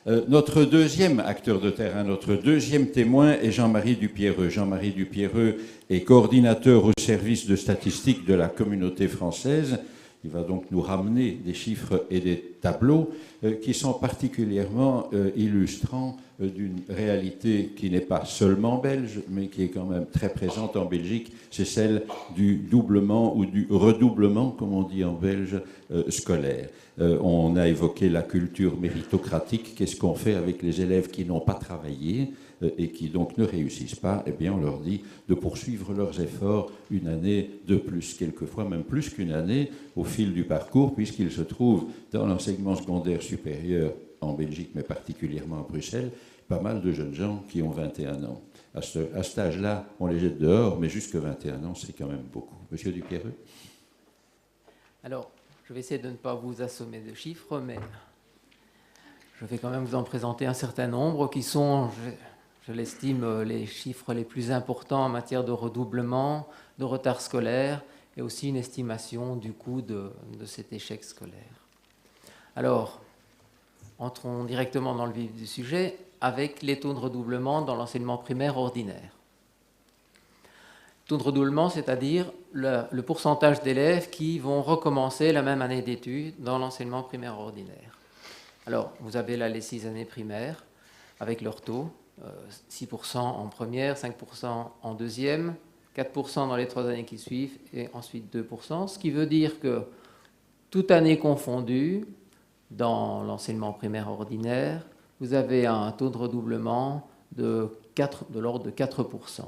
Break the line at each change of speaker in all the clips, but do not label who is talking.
Notre deuxième acteur de terrain, notre deuxième témoin est Jean-Marie Dupierreux. Jean-Marie Dupierreux est coordinateur au service de statistique de la communauté française. Il va donc nous ramener des chiffres et des tableaux qui sont particulièrement illustrants d'une réalité qui n'est pas seulement belge, mais qui est quand même très présente en Belgique. C'est celle du doublement ou du redoublement, comme on dit en belge, scolaire. On a évoqué la culture méritocratique. Qu'est-ce qu'on fait avec les élèves qui n'ont pas travaillé et qui donc ne réussissent pas? Eh bien, on leur dit de poursuivre leurs efforts une année de plus, quelquefois même plus qu'une année au fil du parcours, puisqu'ils se trouvent dans l'enseignement secondaire supérieur en Belgique, mais particulièrement à Bruxelles, pas mal de jeunes gens qui ont 21 ans. À cet âge-là, on les jette dehors, mais jusque 21 ans, c'est quand même beaucoup. Monsieur Dupierreux?
Alors, je vais essayer de ne pas vous assommer de chiffres, mais je vais quand même vous en présenter un certain nombre qui sont, je l'estime, les chiffres les plus importants en matière de redoublement, de retard scolaire, et aussi une estimation du coût de cet échec scolaire. Alors, entrons directement dans le vif du sujet avec les taux de redoublement dans l'enseignement primaire ordinaire. Taux de redoublement, c'est-à-dire le pourcentage d'élèves qui vont recommencer la même année d'études dans l'enseignement primaire ordinaire. Alors, vous avez là les 6 années primaires avec leur taux, 6% en première, 5% en deuxième, 4% dans les 3 années qui suivent et ensuite 2%, ce qui veut dire que toute année confondue, dans l'enseignement primaire ordinaire, vous avez un taux de redoublement de l'ordre de 4%.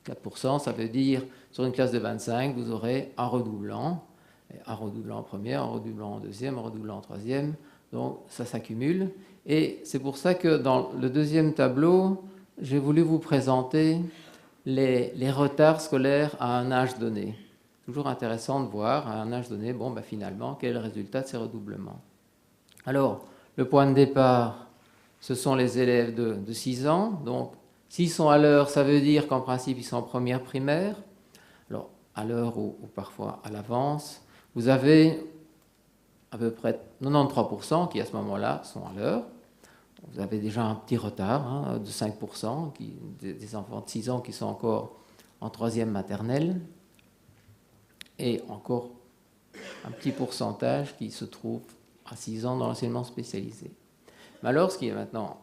4%, ça veut dire, sur une classe de 25, vous aurez un redoublant en première, un redoublant en deuxième, un redoublant en troisième, donc ça s'accumule. Et c'est pour ça que dans le deuxième tableau, j'ai voulu vous présenter les retards scolaires à un âge donné. Toujours intéressant de voir, à un âge donné, finalement, quel est le résultat de ces redoublements. Alors, le point de départ, ce sont les élèves de 6 ans. Donc, s'ils sont à l'heure, ça veut dire qu'en principe, ils sont en première primaire. Alors, à l'heure ou parfois à l'avance, vous avez à peu près 93% qui, à ce moment-là, sont à l'heure. Vous avez déjà un petit retard de 5%, des enfants de 6 ans qui sont encore en troisième maternelle. Et encore un petit pourcentage qui se trouve à 6 ans dans l'enseignement spécialisé. Mais alors, ce qui est maintenant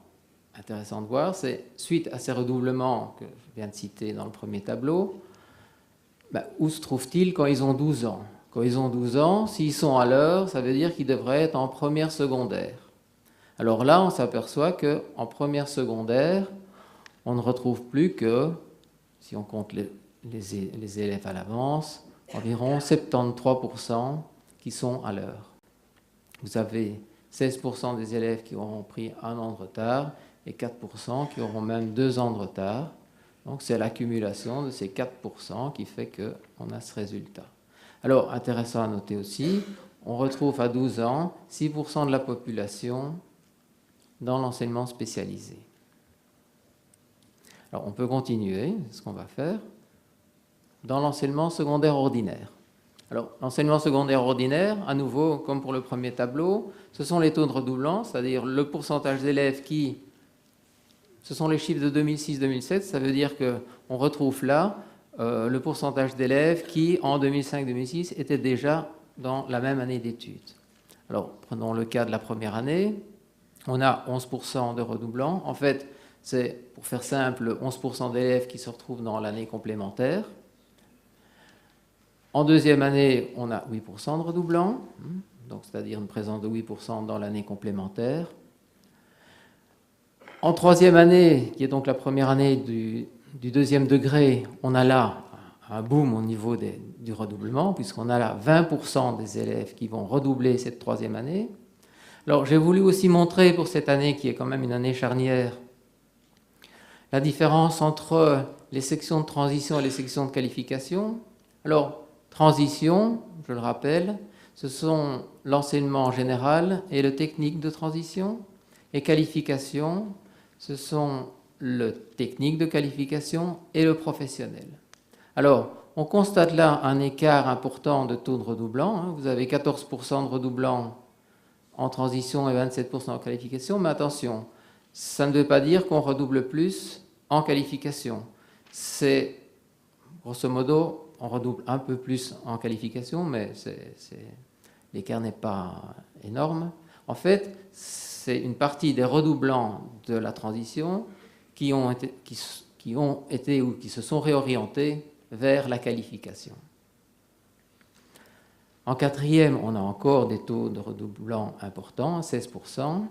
intéressant de voir, c'est, suite à ces redoublements que je viens de citer dans le premier tableau, où se trouvent-ils quand ils ont 12 ans? Quand ils ont 12 ans, s'ils sont à l'heure, ça veut dire qu'ils devraient être en première secondaire. Alors là, on s'aperçoit qu'en première secondaire, on ne retrouve plus que, si on compte les élèves à l'avance, environ 73% qui sont à l'heure. Vous avez 16% des élèves qui auront pris 1 an de retard et 4% qui auront même 2 ans de retard. Donc c'est l'accumulation de ces 4% qui fait qu'on a ce résultat. Alors, intéressant à noter aussi, on retrouve à 12 ans 6% de la population dans l'enseignement spécialisé. Alors, on peut continuer, c'est ce qu'on va faire, dans l'enseignement secondaire ordinaire. Alors, l'enseignement secondaire ordinaire, à nouveau, comme pour le premier tableau, ce sont les taux de redoublant, c'est-à-dire le pourcentage d'élèves qui... Ce sont les chiffres de 2006-2007, ça veut dire qu'on retrouve là le pourcentage d'élèves qui, en 2005-2006, étaient déjà dans la même année d'études. Alors, prenons le cas de la première année. On a 11% de redoublants. En fait, c'est, pour faire simple, 11% d'élèves qui se retrouvent dans l'année complémentaire. En deuxième année, on a 8% de redoublants, donc c'est-à-dire une présence de 8% dans l'année complémentaire. En troisième année, qui est donc la première année du deuxième degré, on a là un boom au niveau du redoublement, puisqu'on a là 20% des élèves qui vont redoubler cette troisième année. Alors, j'ai voulu aussi montrer pour cette année, qui est quand même une année charnière, la différence entre les sections de transition et les sections de qualification. Alors, transition, je le rappelle, ce sont l'enseignement général et le technique de transition. Et qualification, ce sont le technique de qualification et le professionnel. Alors, on constate là un écart important de taux de redoublant. Vous avez 14% de redoublants en transition et 27% en qualification, mais attention, ça ne veut pas dire qu'on redouble plus en qualification. C'est, grosso modo, on redouble un peu plus en qualification, mais l'écart n'est pas énorme. En fait, c'est une partie des redoublants de la transition qui ont été ou qui se sont réorientés vers la qualification. En quatrième, on a encore des taux de redoublant importants, 16%.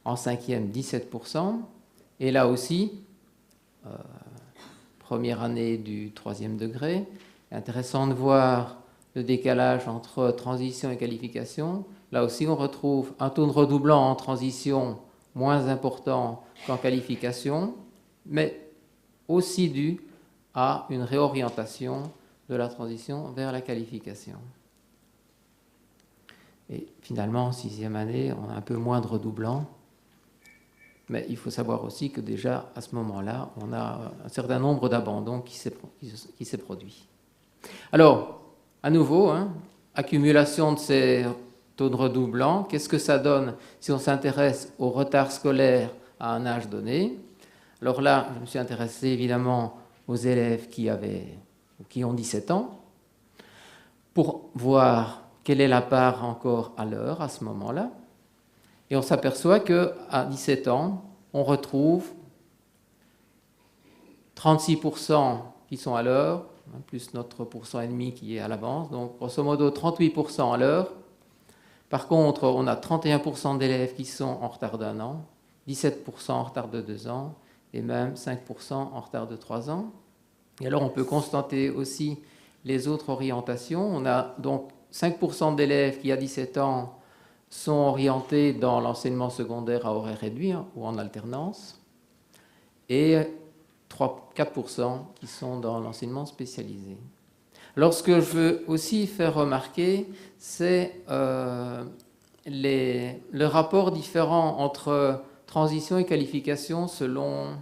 En cinquième, 17%. Et là aussi, première année du troisième degré, intéressant de voir le décalage entre transition et qualification. Là aussi, on retrouve un taux de redoublant en transition moins important qu'en qualification, mais aussi dû à une réorientation de la transition vers la qualification. Et finalement, en sixième année, on a un peu moins de redoublants. Mais il faut savoir aussi que déjà, à ce moment-là, on a un certain nombre d'abandons qui s'est produit. Alors, à nouveau, accumulation de ces taux de redoublant, qu'est-ce que ça donne si on s'intéresse au retard scolaire à un âge donné? Alors là, je me suis intéressé évidemment aux élèves qui ont 17 ans, pour voir quelle est la part encore à l'heure à ce moment-là. Et on s'aperçoit qu'à 17 ans, on retrouve 36% qui sont à l'heure, plus notre % qui est à l'avance, donc grosso modo 38% à l'heure. Par contre, on a 31% d'élèves qui sont en retard d'1 an, 17% en retard de 2 ans, et même 5% en retard de 3 ans. Et alors, on peut constater aussi les autres orientations. On a donc 5% d'élèves qui, à 17 ans, sont orientés dans l'enseignement secondaire à horaire réduit ou en alternance, et 4% qui sont dans l'enseignement spécialisé. Alors, ce que je veux aussi faire remarquer, c'est le rapport différent entre transition et qualification selon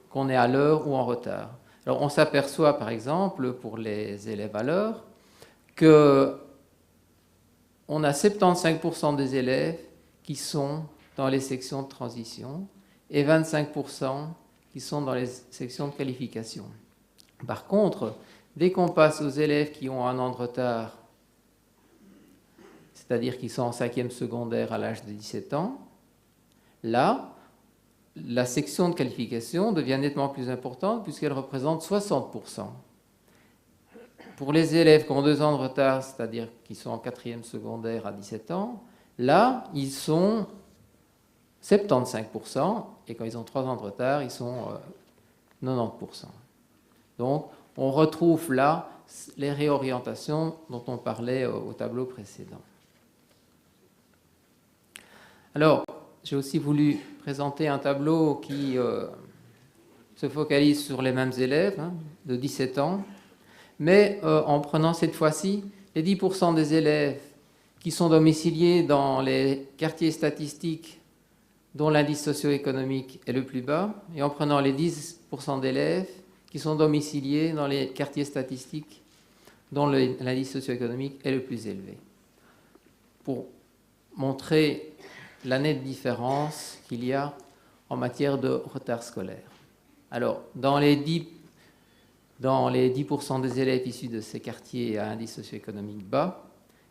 qu'on est à l'heure ou en retard. Alors, on s'aperçoit, par exemple, pour les élèves à l'heure, que on a 75% des élèves qui sont dans les sections de transition et 25% qui sont dans les sections de qualification. Par contre, dès qu'on passe aux élèves qui ont 1 an de retard, c'est-à-dire qui sont en 5e secondaire à l'âge de 17 ans, là, la section de qualification devient nettement plus importante puisqu'elle représente 60%. Pour les élèves qui ont 2 ans de retard, c'est-à-dire qui sont en 4e secondaire à 17 ans, là, ils sont 75%, et quand ils ont 3 ans de retard, ils sont 90%. Donc, on retrouve là les réorientations dont on parlait au tableau précédent. Alors, j'ai aussi voulu présenter un tableau qui se focalise sur les mêmes élèves de 17 ans, mais en prenant cette fois-ci les 10% des élèves qui sont domiciliés dans les quartiers statistiques dont l'indice socio-économique est le plus bas, et en prenant les 10% d'élèves qui sont domiciliés dans les quartiers statistiques dont l'indice socio-économique est le plus élevé, pour montrer la nette différence qu'il y a en matière de retard scolaire. Alors, dans les 10% des élèves issus de ces quartiers à indice socio-économique bas,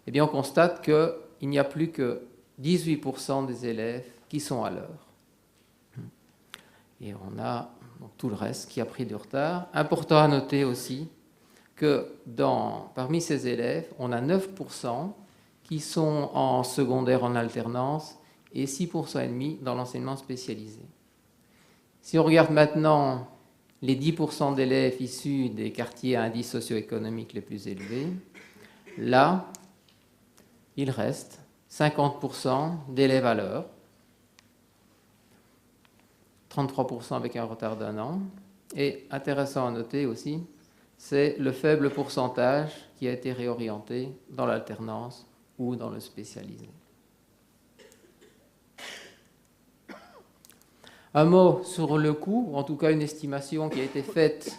eh bien, on constate qu'il n'y a plus que 18% des élèves qui sont à l'heure. Et on a donc tout le reste qui a pris du retard. Important à noter aussi que parmi ces élèves, on a 9% qui sont en secondaire en alternance et 6,5% dans l'enseignement spécialisé. Si on regarde maintenant les 10% d'élèves issus des quartiers à indice socio-économique les plus élevés, là, il reste 50% d'élèves à l'heure, 33% avec un retard d'1 an. Et intéressant à noter aussi, c'est le faible pourcentage qui a été réorienté dans l'alternance ou dans le spécialisé. Un mot sur le coût, ou en tout cas une estimation qui a été faite,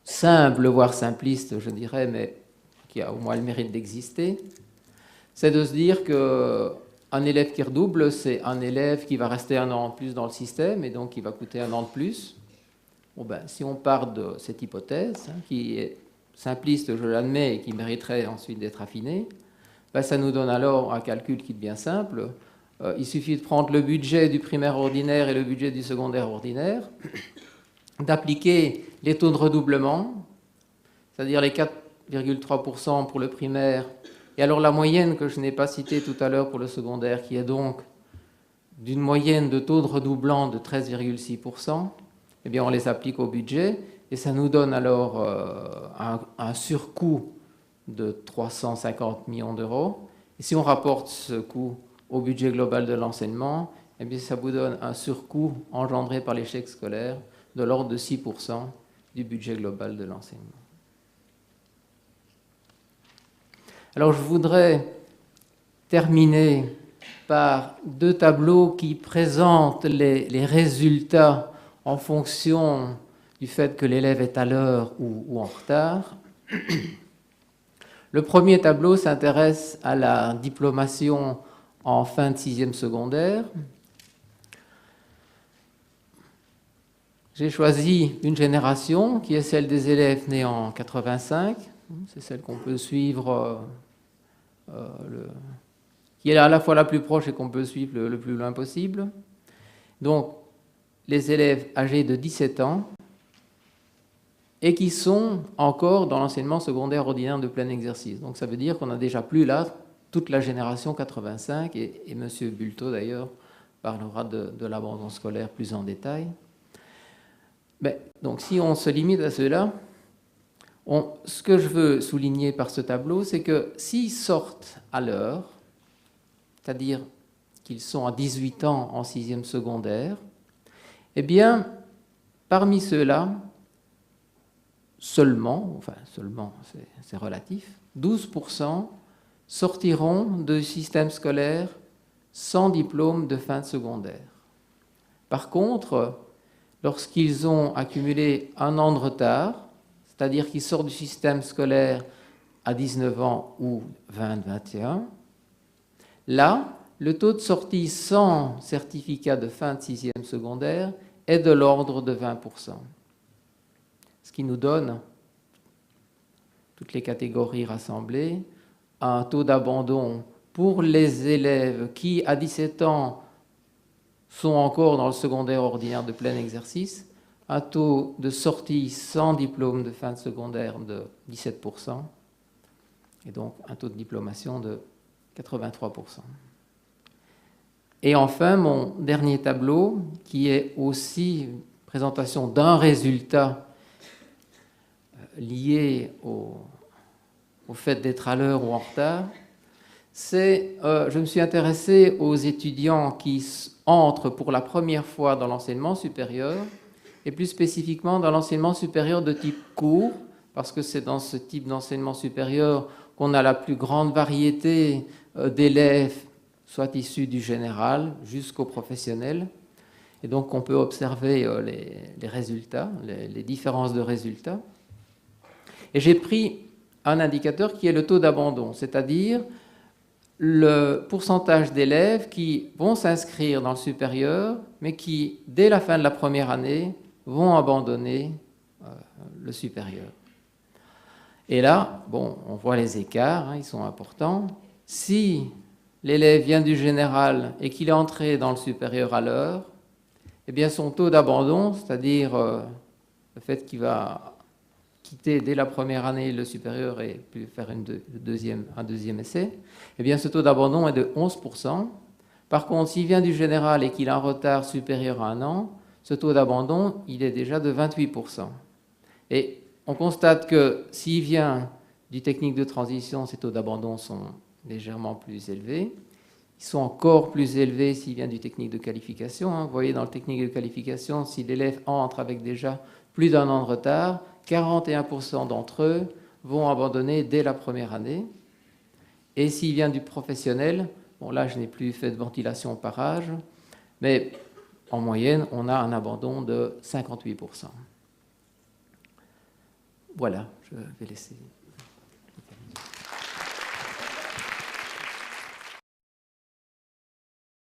simple, voire simpliste, je dirais, mais qui a au moins le mérite d'exister, c'est de se dire que un élève qui redouble, c'est un élève qui va rester un an en plus dans le système et donc qui va coûter un an de plus. Bon ben, si on part de cette hypothèse, qui est simpliste, je l'admets, et qui mériterait ensuite d'être affinée, ben, ça nous donne alors un calcul qui devient simple. Il suffit de prendre le budget du primaire ordinaire et le budget du secondaire ordinaire, d'appliquer les taux de redoublement, c'est-à-dire les 4,3% pour le primaire, et alors la moyenne que je n'ai pas citée tout à l'heure pour le secondaire, qui est donc d'une moyenne de taux de redoublant de 13,6%, eh bien on les applique au budget, et ça nous donne alors un surcoût de 350 millions d'euros. Et si on rapporte ce coût au budget global de l'enseignement, eh bien ça vous donne un surcoût engendré par l'échec scolaire de l'ordre de 6% du budget global de l'enseignement. Alors je voudrais terminer par deux tableaux qui présentent les résultats en fonction du fait que l'élève est à l'heure ou en retard. Le premier tableau s'intéresse à la diplomation en fin de 6e secondaire. J'ai choisi une génération qui est celle des élèves nés en 85. C'est celle qu'on peut suivre, qui est à la fois la plus proche et qu'on peut suivre le plus loin possible. Donc, les élèves âgés de 17 ans et qui sont encore dans l'enseignement secondaire ordinaire de plein exercice. Donc, ça veut dire qu'on n'a déjà plus là toute la génération 85, et M. Bulto, d'ailleurs, parlera de l'abandon scolaire plus en détail. Mais, donc, si on se limite à cela, ce que je veux souligner par ce tableau, c'est que s'ils sortent à l'heure, c'est-à-dire qu'ils sont à 18 ans en 6e secondaire, eh bien, parmi ceux-là, seulement, c'est relatif, 12% sortiront du système scolaire sans diplôme de fin de secondaire. Par contre, lorsqu'ils ont accumulé un an de retard, c'est-à-dire qu'ils sortent du système scolaire à 19 ans ou 20-21, là, le taux de sortie sans certificat de fin de 6e secondaire est de l'ordre de 20%. Ce qui nous donne, toutes les catégories rassemblées, un taux d'abandon pour les élèves qui, à 17 ans, sont encore dans le secondaire ordinaire de plein exercice, un taux de sortie sans diplôme de fin de secondaire de 17%, et donc un taux de diplomation de 83%. Et enfin, mon dernier tableau, qui est aussi une présentation d'un résultat lié au fait d'être à l'heure ou en retard, c'est, je me suis intéressé aux étudiants qui entrent pour la première fois dans l'enseignement supérieur, et plus spécifiquement dans l'enseignement supérieur de type cours, parce que c'est dans ce type d'enseignement supérieur qu'on a la plus grande variété d'élèves, soit issus du général jusqu'au professionnel, et donc on peut observer les résultats, les différences de résultats. Et j'ai pris un indicateur qui est le taux d'abandon, c'est-à-dire le pourcentage d'élèves qui vont s'inscrire dans le supérieur, mais qui, dès la fin de la première année, vont abandonner le supérieur. Et là, bon, on voit les écarts, ils sont importants. Si l'élève vient du général et qu'il est entré dans le supérieur à l'heure, eh bien son taux d'abandon, c'est-à-dire le fait qu'il va quitter dès la première année le supérieur et puis faire un deuxième essai, eh bien ce taux d'abandon est de 11%. Par contre, s'il vient du général et qu'il a un retard supérieur à 1 an, ce taux d'abandon, il est déjà de 28%. Et on constate que s'il vient du technique de transition, ces taux d'abandon sont légèrement plus élevés. Ils sont encore plus élevés s'il vient du technique de qualification. Vous voyez, dans le technique de qualification, si l'élève entre avec déjà plus d'1 an de retard, 41% d'entre eux vont abandonner dès la première année. Et s'il vient du professionnel, bon là je n'ai plus fait de ventilation par âge, mais en moyenne on a un abandon de 58%. Voilà, je vais laisser